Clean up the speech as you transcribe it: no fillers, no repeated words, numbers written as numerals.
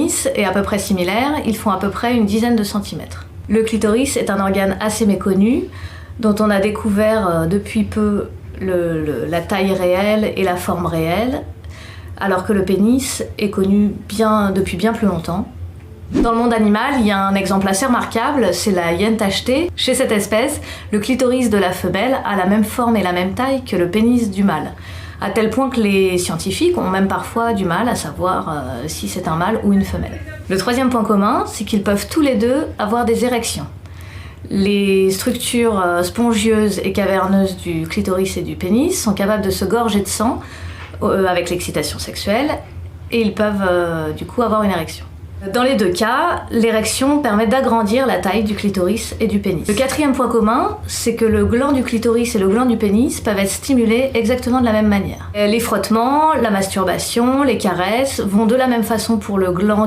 pénis est à peu près similaire, ils font à peu près une dizaine de centimètres. Le clitoris est un organe assez méconnu, dont on a découvert depuis peu la taille réelle et la forme réelle, alors que le pénis est connu depuis bien plus longtemps. Dans le monde animal, il y a un exemple assez remarquable, c'est la hyène tachetée. Chez cette espèce, le clitoris de la femelle a la même forme et la même taille que le pénis du mâle, à tel point que les scientifiques ont même parfois du mal à savoir si c'est un mâle ou une femelle. Le troisième point commun, c'est qu'ils peuvent tous les deux avoir des érections. Les structures spongieuses et caverneuses du clitoris et du pénis sont capables de se gorger de sang avec l'excitation sexuelle et ils peuvent du coup avoir une érection. Dans les deux cas, l'érection permet d'agrandir la taille du clitoris et du pénis. Le quatrième point commun, c'est que le gland du clitoris et le gland du pénis peuvent être stimulés exactement de la même manière. Les frottements, la masturbation, les caresses vont de la même façon pour le gland